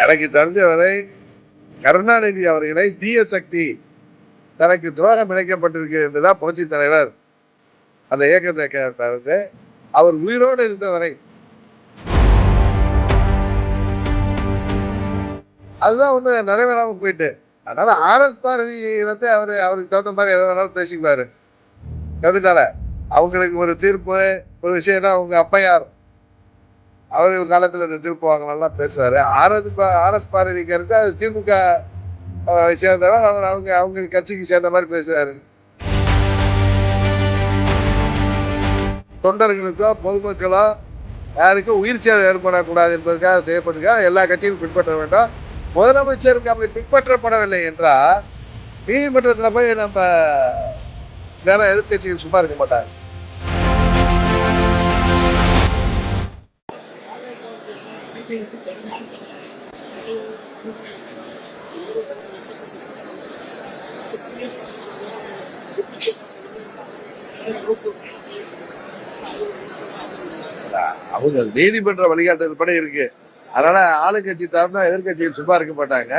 எனக்கு தெரிஞ்ச வரை கருணாநிதி அவர்களை தீய சக்தி தனக்கு துரோகம் இழைக்கப்பட்டிருக்கு என்றுதான் புரட்சி தலைவர் அந்த இயக்கத்தை கேட்டாரு. அவர் உயிரோடு இருந்தவரை அதுதான் ஒண்ணு நிறைவேறாம போயிட்டு. அதனால ஆர்எஸ் பாரதி அவருக்கு தகுந்த மாதிரி எதை வேணாலும் பேசிக்குவாரு. கவிதால அவங்களுக்கு ஒரு தீர்ப்பு ஒரு விஷயம்னா அவங்க அப்பையார் அவர்கள் காலத்துல இந்த தீர்ப்பு வாங்கலாம் பேசுவாரு. ஆர்எஸ் பாரதிக்கு இருக்கு அது திமுக சேர்ந்தவர். அவங்க கட்சிக்கு சேர்ந்த மாதிரி பேசுவாரு. தொண்டர்களுக்கோ பொதுமக்களோ யாருக்கும் உயிர் சேதம் ஏற்படக்கூடாது என்பதற்காக செய்யப்பட்டிருக்காங்க. எல்லா கட்சியும் பின்பற்ற வேண்டும். முதலமைச்சருக்கு அப்படி பின்பற்றப்படவில்லை என்றால் நீதிமன்றத்தில் போய் நம்ம வேற எதிர்கட்சிகள் சும்மா இருக்க மாட்டாங்க. அவங்க நீதிமன்ற வழிகாட்டுதல் படி இருக்கு. அதனால ஆளுங்கட்சி தரணும் எதிர்கட்சிகள் சும்மா இருக்க மாட்டாங்க.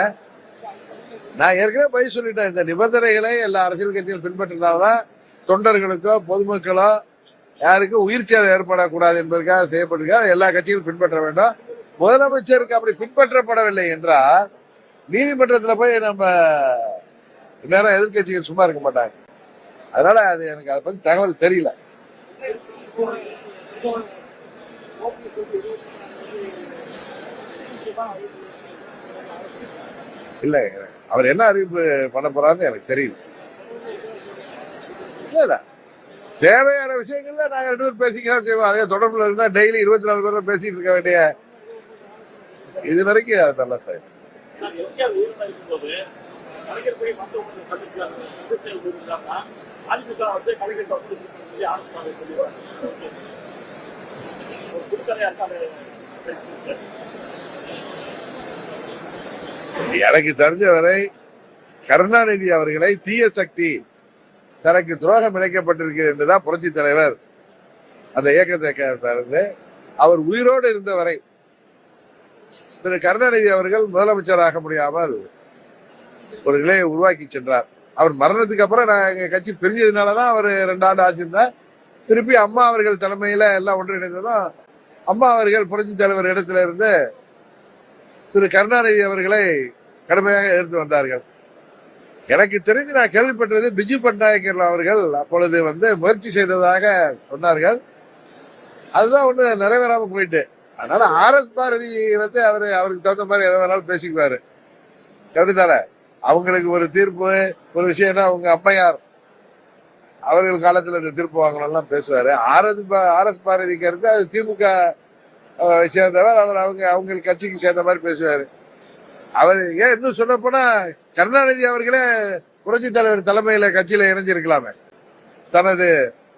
நான் ஏற்கனவே போய் சொல்லிட்டேன். இந்த நிபந்தனைகளை எல்லா அரசியல் கட்சிகள் பின்பற்றினால்தான் தொண்டர்களுக்கோ பொதுமக்களோ யாருக்கும் உயிர் சேதம் ஏற்படக்கூடாது என்பதற்காக செய்யப்பட்டிருக்காங்க. எல்லா கட்சிகளும் பின்பற்ற வேண்டும். முதலமைச்சருக்கு அப்படி பின்பற்றப்படவில்லை என்றால் நீதிமன்றத்தில் போய் நம்ம நேரம் எதிர்கட்சிகள் சும்மா இருக்க மாட்டாங்க. அதனால அது எனக்கு அதை பத்தி தகவல் தெரியல. இல்ல அவர் என்ன அறிவிப்பு பண்ண போறாருன்னு எனக்கு தெரியல. இல்ல தேவையான விஷயங்கள்ல நாங்க 2 பேரும் பேசிக்கலாம் செய்வோம். அதே தொடர்புல இருந்தா டெய்லி 24 பேரும் பேசிட்டு இருக்க வேண்டிய இது வரைக்கும் அது நல்லா சார். எனக்கு தெரிஞ்ச வரை கருணாநிதி அவர்களை தீய சக்தி தனக்கு துரோகம் இழைக்கப்பட்டிருக்கு என்றுதான் புரட்சி தலைவர் அந்த இயக்கத்தை கேட்டாரு. அவர் உயிரோடு இருந்தவரை திரு கருணாநிதி அவர்கள் முதலமைச்சராக முடியாமல் ஒரு நிலையை உருவாக்கி சென்றார். அவர் மரணத்துக்கு அப்புறம் எங்க கட்சி பிரிஞ்சதுனாலதான் அவர் 2 ஆண்டு ஆட்சியிருந்தா திருப்பி அம்மா அவர்கள் தலைமையில எல்லாம் ஒன்றிணைந்ததும் அம்மா அவர்கள் புரட்சி தலைவர் இடத்துல இருந்து திரு கருணாநிதி அவர்களை கடுமையாக எதிர்த்து வந்தார்கள். எனக்கு தெரிஞ்சு நான் கேள்விப்பட்டது பிஜு பட்நாயக் அவர்கள் அப்பொழுது முயற்சி செய்ததாக சொன்னார்கள். அதுதான் ஒண்ணு நிறைவேறாம போயிட்டு. அதனால ஆர்எஸ் பாரதி அவருக்கு தகுந்த மாதிரி எதை வேணாலும் பேசிக்குவாரு. கவிதால அவங்களுக்கு ஒரு தீர்ப்பு ஒரு விஷயம்னா அவங்க அப்பையார் அவர்கள் காலத்துல இந்த தீர்ப்பு வாங்கலாம் பேசுவாரு. ஆர்எஸ் பாரதிக்கு இருக்கு அது திமுக சேர்ந்தவர். அவங்க கட்சிக்கு சேர்ந்த மாதிரி பேசுவாரு. அவர் ஏன் இன்னும் சொல்ல போனா கருணாநிதி அவர்களே புரட்சி தலைவர் தலைமையில கட்சியில இணைஞ்சிருக்கலாமே. தனது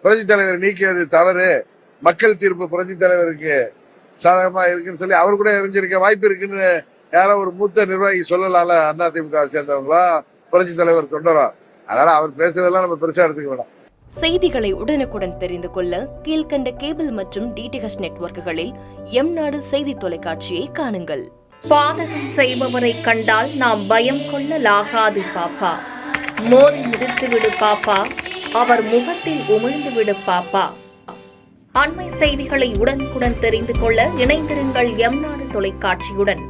புரட்சி தலைவர் நீக்கியது தவறு, மக்கள் தீர்ப்பு புரட்சி தலைவருக்கு சாதகமா இருக்குன்னு சொல்லி அவர் கூட இணைஞ்சிருக்க வாய்ப்பு இருக்குன்னு யாரோ ஒரு மூத்த நிர்வாகி சொல்லலாம்ல. அதிமுக சேர்ந்தவங்களா புரட்சி தலைவர் தொண்டரா. அதனால அவர் பேசுறதெல்லாம் நம்ம பெருசா எடுத்துக்க வேண்டாம். செய்திகளை உடனுக்குடன் தெரிந்து கொள்ள கீழ்கண்ட கேபிள் மற்றும் டிடிஎச் நெட்வொர்க்குகளில் எம்நாடு செய்தி தொலைக்காட்சியை காணுங்கள். பாதகம் செய்பவரை கண்டால் நாம் பயம் கொள்ளலாகாது பாப்பா. மோதி மிதித்துவிடு பாப்பா, அவர் முகத்தில் உமிழ்ந்து விடு பாப்பா. அண்மை செய்திகளை உடனுக்குடன் தெரிந்து கொள்ள இணைந்திருங்கள் எம்நாடு தொலைக்காட்சியுடன்.